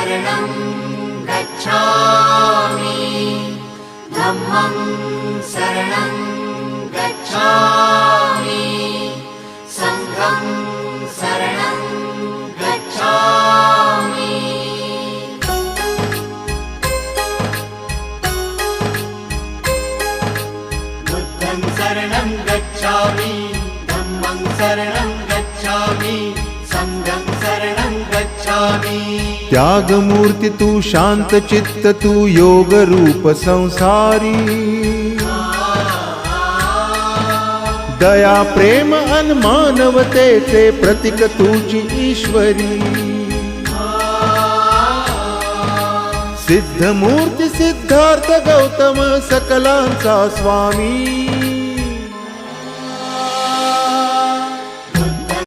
शरणं गच्छामि धम्मं शरणं गच्छामि संघं शरणं गच्छामि बुद्धं शरणं गच्छामि धम्मं शरणं गच्छामि संघं शरणं गच्छामि। त्यागमूर्ती तू शांत चित्त तू योग रूप संसारी दया प्रेम अन मानवतेचे प्रतीक तुझी ईश्वरी सिद्धमूर्ती सिद्धार्थ गौतम सकलांचा स्वामी